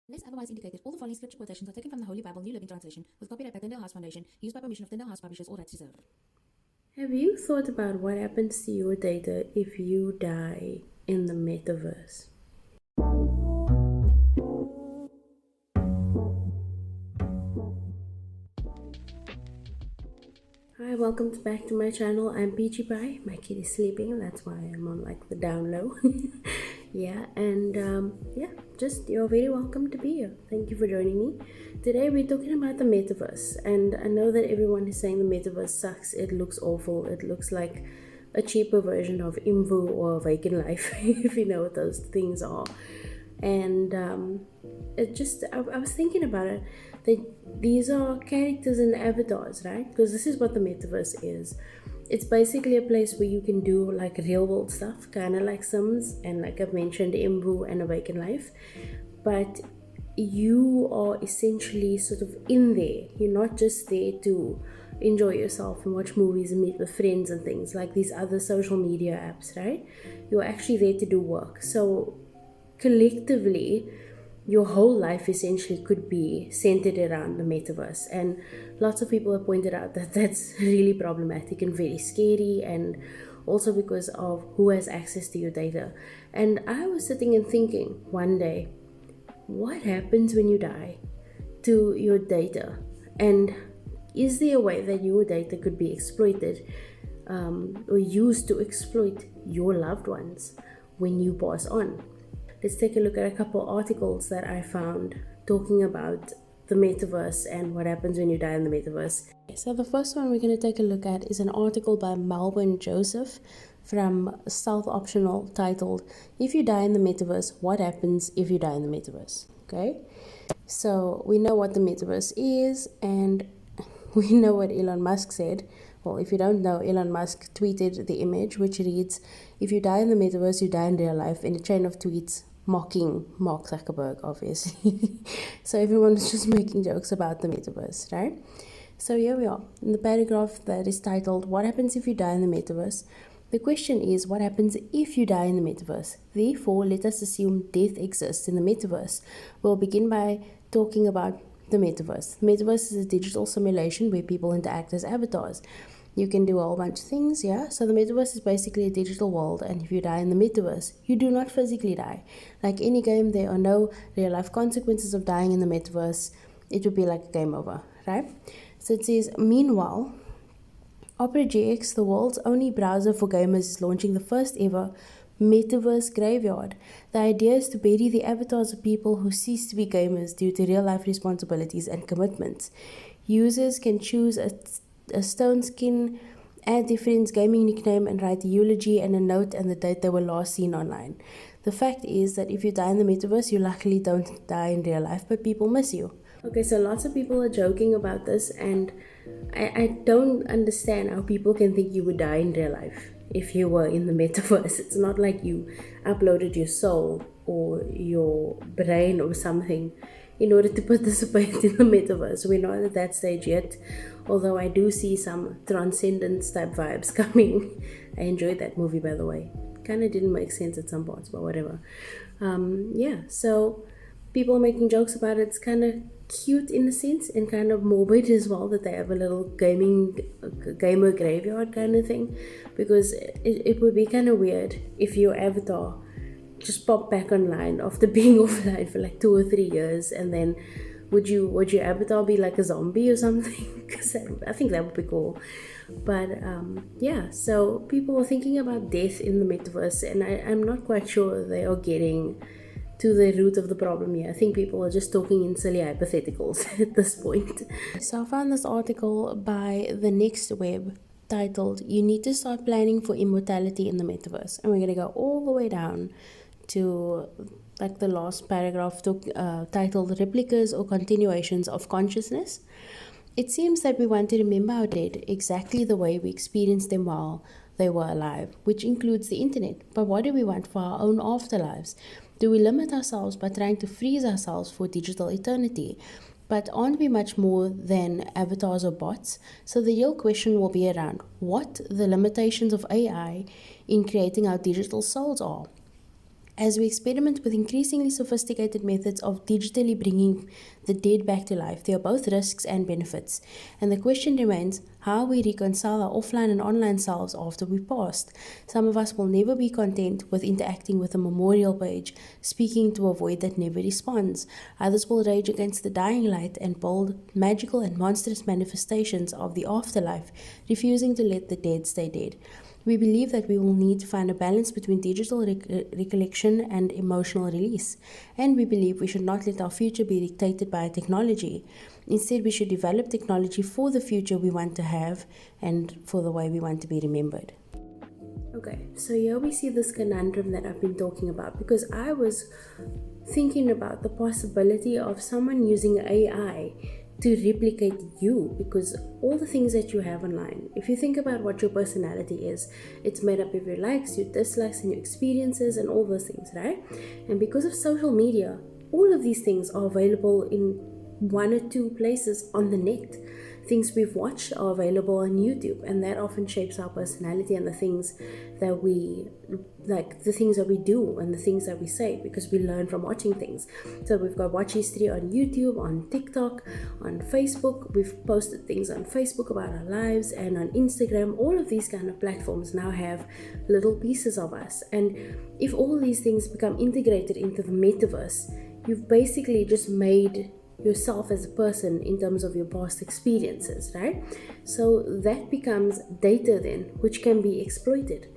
Unless otherwise indicated, all the following scripture quotations are taken from the Holy Bible, New Living Translation, with copyright by Tyndale Foundation, used by permission of Tyndale House Publishers, all rights reserved. Have you thought about what happens to your data if you die in the metaverse? Hi, welcome back to my channel. I'm Peachy Pie. My kid is sleeping, that's why I'm on like the down low. You're very welcome to be here. Thank you for joining me. Today we're talking about the metaverse, and I know that everyone is saying the metaverse sucks, it looks awful, it looks like a cheaper version of Imvu or Vacant Life, if you know what those things are. And I was thinking about it, that these are characters and avatars, right? Because this is what the metaverse is. It's basically a place where you can do like real world stuff, kind of like Sims and, like I've mentioned, Imvu and Awaken Life, but you are essentially sort of in there. You're not just there to enjoy yourself and watch movies and meet with friends and things like these other social media apps, right? You're actually there to do work. So collectively, your whole life essentially could be centered around the metaverse, and lots of people have pointed out that that's really problematic and very scary, and also because of who has access to your data. And I was sitting and thinking one day, what happens when you die to your data? And is there a way that your data could be exploited or used to exploit your loved ones when you pass on? Let's take a look at a couple articles that I found talking about the metaverse and what happens when you die in the metaverse. So the first one we're going to take a look at is an article by Melbourne Joseph from South Optional titled, "If you die in the metaverse, what happens if you die in the metaverse?" Okay, so we know what the metaverse is, and we know what Elon Musk said. Well, if you don't know, Elon Musk tweeted the image which reads, "If you die in the metaverse, you die in real life," in a chain of tweets mocking Mark Zuckerberg, obviously. So everyone was just making jokes about the metaverse, right? So here we are in the paragraph that is titled, "What happens if you die in the metaverse?" The question is, what happens if you die in the metaverse? Therefore, let us assume death exists in the metaverse. We'll begin by talking about the metaverse. The metaverse is a digital simulation where people interact as avatars. You can do a whole bunch of things, yeah? So the metaverse is basically a digital world, and if you die in the metaverse, you do not physically die. Like any game, there are no real-life consequences of dying in the metaverse. It would be like a game over, right? So it says, meanwhile, Opera GX, the world's only browser for gamers, is launching the first ever Metaverse Graveyard. The idea is to bury the avatars of people who cease to be gamers due to real-life responsibilities and commitments. Users can choose a stone skin, add their friend's gaming nickname, and write a eulogy and a note and the date they were last seen online. The fact is that if you die in the metaverse, you luckily don't die in real life, but people miss you. Okay, so lots of people are joking about this, and I don't understand how people can think you would die in real life if you were in the metaverse. It's not like you uploaded your soul or your brain or something in order to participate in the metaverse. We're not at that stage yet, although I do see some transcendence type vibes coming. I enjoyed that movie, by the way. Kind of didn't make sense at some parts, but whatever. So people making jokes about it. It's kind of cute in a sense, and kind of morbid as well, that they have a little gamer graveyard kind of thing, because it would be kind of weird if your avatar just pop back online after being offline for like 2 or 3 years, and then would your avatar be like a zombie or something? Because I think that would be cool. But so people are thinking about death in the metaverse, and I'm not quite sure they are getting to the root of the problem here. I think people are just talking in silly hypotheticals at this point. So I found this article by The Next Web titled, "You Need to Start Planning for Immortality in the Metaverse." And we're going to go all the way down to like the last paragraph titled, "Replicas or Continuations of Consciousness." It seems that we want to remember our dead exactly the way we experienced them while they were alive, which includes the internet. But what do we want for our own afterlives? Do we limit ourselves by trying to freeze ourselves for digital eternity? But aren't we much more than avatars or bots? So the real question will be around what the limitations of AI in creating our digital souls are. As we experiment with increasingly sophisticated methods of digitally bringing the dead back to life, there are both risks and benefits. And the question remains how we reconcile our offline and online selves after we've passed. Some of us will never be content with interacting with a memorial page, speaking to a void that never responds. Others will rage against the dying light and build magical and monstrous manifestations of the afterlife, refusing to let the dead stay dead. We believe that we will need to find a balance between digital recollection and emotional release. And we believe we should not let our future be dictated by technology. Instead, we should develop technology for the future we want to have and for the way we want to be remembered. Okay, so here we see this conundrum that I've been talking about, because I was thinking about the possibility of someone using AI to replicate you, because all the things that you have online, if you think about what your personality is, it's made up of your likes, your dislikes, and your experiences and all those things, right? And because of social media, all of these things are available in one or two places on the net. Things we've watched are available on YouTube, and that often shapes our personality and the things that we like, the things that we do and the things that we say, because we learn from watching things. So we've got watch history on YouTube, on TikTok, on Facebook. We've posted things on Facebook about our lives, and on Instagram. All of these kind of platforms now have little pieces of us. And if all these things become integrated into the metaverse, you've basically just made yourself as a person in terms of your past experiences, right? So that becomes data then, which can be exploited.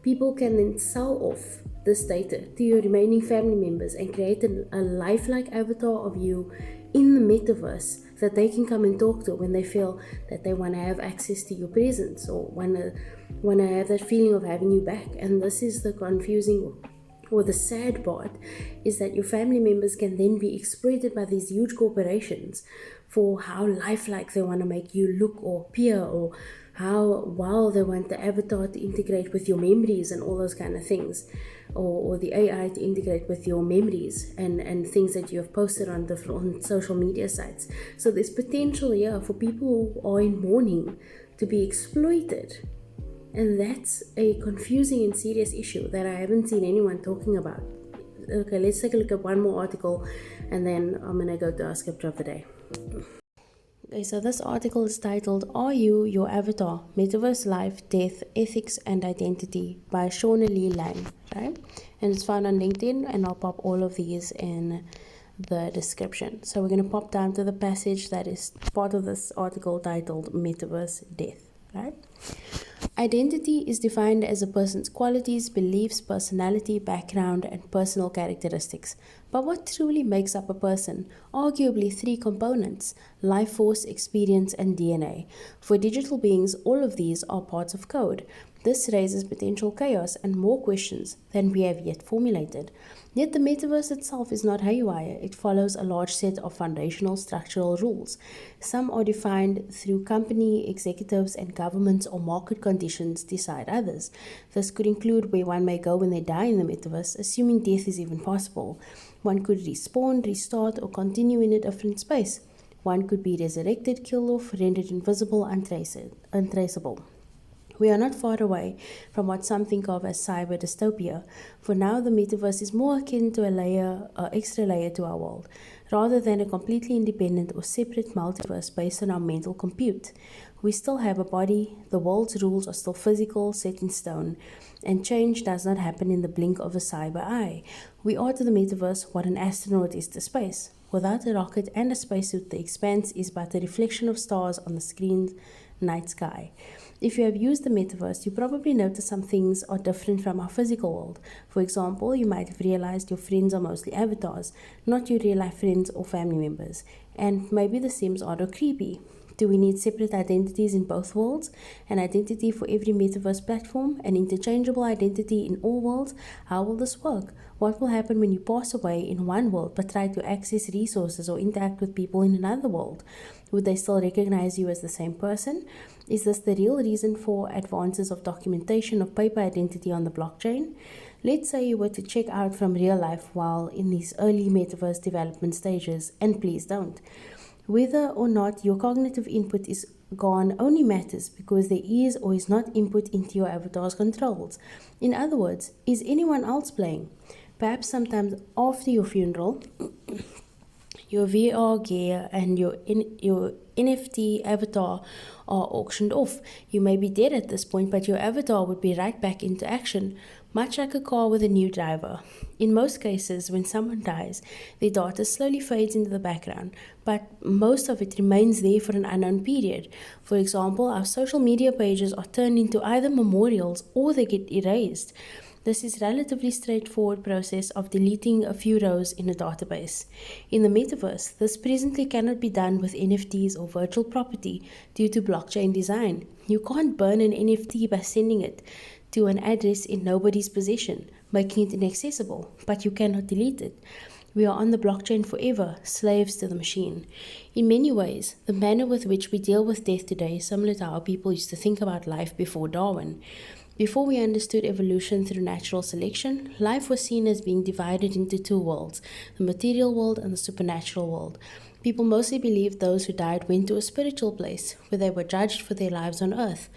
People can then sell off this data to your remaining family members and create a lifelike avatar of you in the metaverse that they can come and talk to when they feel that they want to have access to your presence, or want to have that feeling of having you back. And this is the confusing or the sad part, is that your family members can then be exploited by these huge corporations for how lifelike they want to make you look or appear, or how well they want the avatar to integrate with your memories and all those kind of things, or the AI to integrate with your memories and things that you have posted on social media sites. So there's potential here for people who are in mourning to be exploited. And that's a confusing and serious issue that I haven't seen anyone talking about. Okay, let's take a look at one more article, and then I'm going to go to our scripture of the day. Okay, so this article is titled, Are You Your Avatar? Metaverse Life, Death, Ethics and Identity by Shauna Lee Lang, right? And it's found on LinkedIn, and I'll pop all of these in the description. So we're going to pop down to the passage that is part of this article titled Metaverse Death, right? Identity is defined as a person's qualities, beliefs, personality, background, and personal characteristics. But what truly makes up a person? Arguably three components: life force, experience, and DNA. For digital beings, all of these are parts of code. This raises potential chaos and more questions than we have yet formulated. Yet the metaverse itself is not haywire. It follows a large set of foundational structural rules. Some are defined through company executives, and governments or market conditions decide others. This could include where one may go when they die in the metaverse, assuming death is even possible. One could respawn, restart, or continue in a different space. One could be resurrected, killed off, rendered invisible, untraceable. We are not far away from what some think of as cyber dystopia. For now, the metaverse is more akin to an extra layer to our world, rather than a completely independent or separate multiverse based on our mental compute. We still have a body, the world's rules are still physical, set in stone, and change does not happen in the blink of a cyber eye. We are to the metaverse what an astronaut is to space. Without a rocket and a spacesuit, the expanse is but a reflection of stars on the screen's night sky. If you have used the metaverse, you probably notice some things are different from our physical world. For example, you might have realized your friends are mostly avatars, not your real-life friends or family members. And maybe the Sims are creepy. Do we need separate identities in both worlds? An identity for every metaverse platform? An interchangeable identity in all worlds? How will this work? What will happen when you pass away in one world but try to access resources or interact with people in another world? Would they still recognize you as the same person? Is this the real reason for advances of documentation of paper identity on the blockchain? Let's say you were to check out from real life while in these early metaverse development stages, and please don't. Whether or not your cognitive input is gone only matters because there is or is not input into your avatar's controls. In other words, is anyone else playing? Perhaps sometimes after your funeral, your VR gear and your NFT avatar are auctioned off. You may be dead at this point, but your avatar would be right back into action, much like a car with a new driver. In most cases, when someone dies, their data slowly fades into the background, but most of it remains there for an unknown period. For example, our social media pages are turned into either memorials or they get erased. This is a relatively straightforward process of deleting a few rows in a database. In the metaverse, this presently cannot be done with NFTs or virtual property due to blockchain design. You can't burn an NFT by sending it to an address in nobody's possession, making it inaccessible, but you cannot delete it. We are on the blockchain forever, slaves to the machine. In many ways, the manner with which we deal with death today is similar to how people used to think about life before Darwin. Before we understood evolution through natural selection, life was seen as being divided into two worlds, the material world and the supernatural world. People mostly believed those who died went to a spiritual place, where they were judged for their lives on earth.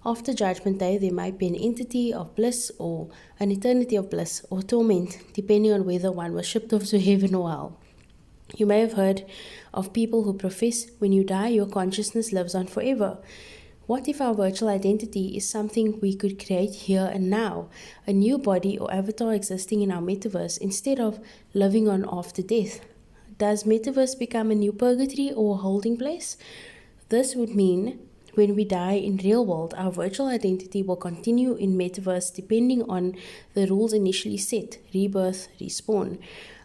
After Judgment Day, there might be an entity of bliss or an eternity of bliss or torment, depending on whether one was shipped off to heaven or hell. You may have heard of people who profess when you die, your consciousness lives on forever. What if our virtual identity is something we could create here and now, a new body or avatar existing in our metaverse instead of living on after death? Does metaverse become a new purgatory or a holding place? This would mean when we die in real world, our virtual identity will continue in metaverse depending on the rules initially set, rebirth, respawn.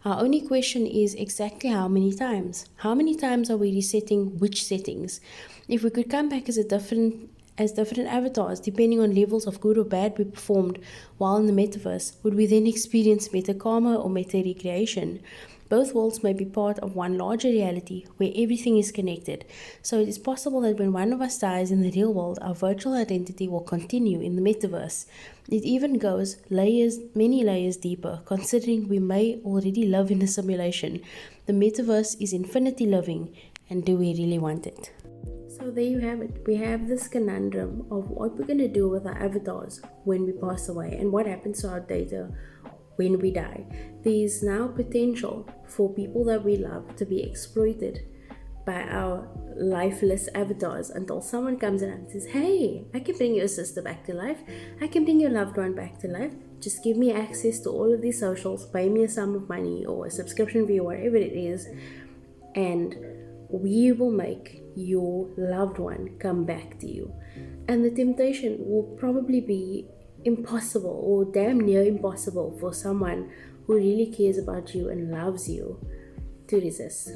Our only question is exactly how many times? How many times are we resetting which settings? If we could come back as different avatars, depending on levels of good or bad we performed while in the metaverse, would we then experience meta karma or meta recreation? Both worlds may be part of one larger reality where everything is connected. So it is possible that when one of us dies in the real world, our virtual identity will continue in the metaverse. It even goes many layers deeper, considering we may already live in a simulation. The metaverse is infinity living, and do we really want it? So there you have it. We have this conundrum of what we're going to do with our avatars when we pass away and what happens to our data when we die. There is now potential for people that we love to be exploited by our lifeless avatars until someone comes in and says, hey, I can bring your sister back to life. I can bring your loved one back to life. Just give me access to all of these socials, pay me a sum of money or a subscription fee or whatever it is, and we will make your loved one come back to you. And the temptation will probably be impossible or damn near impossible for someone who really cares about you and loves you to resist.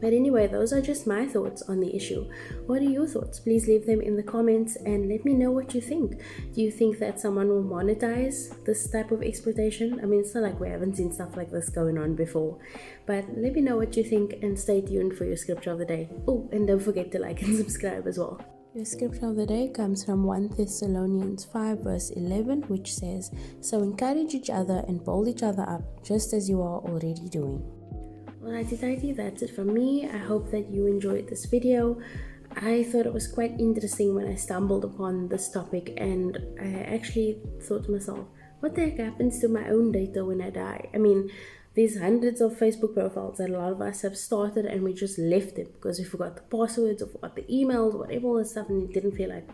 But anyway, those are just my thoughts on the issue. What are your thoughts? Please leave them in the comments and let me know what you think. Do you think that someone will monetize this type of exploitation? I mean, it's not like we haven't seen stuff like this going on before. But let me know what you think and stay tuned for your scripture of the day. Oh, and don't forget to like and subscribe as well. Your scripture of the day comes from 1 Thessalonians 5 verse 11, which says, so encourage each other and build each other up, just as you are already doing. Alrighty, that's it from me. I hope that you enjoyed this video. I thought it was quite interesting when I stumbled upon this topic, and I actually thought to myself, what the heck happens to my own data when I die? I mean, there's hundreds of Facebook profiles that a lot of us have started and we just left it because we forgot the passwords or forgot the emails, whatever all that stuff, and it didn't feel like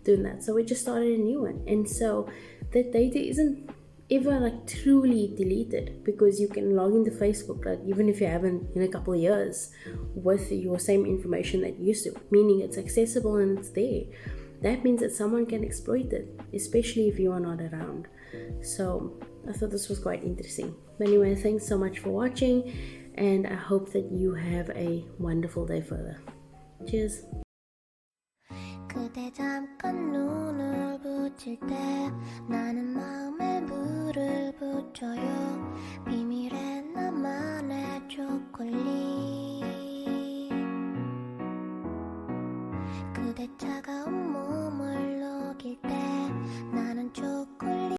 doing that. So we just started a new one. And so that data isn't ever like truly deleted because you can log into Facebook, like even if you haven't in a couple of years, with your same information that you used to, meaning it's accessible and it's there. That means that someone can exploit it, especially if you are not around. So I thought this was quite interesting. But anyway, thanks so much for watching, and I hope that you have a wonderful day further. Cheers. 그대 잠깐 눈을 붙일 때 나는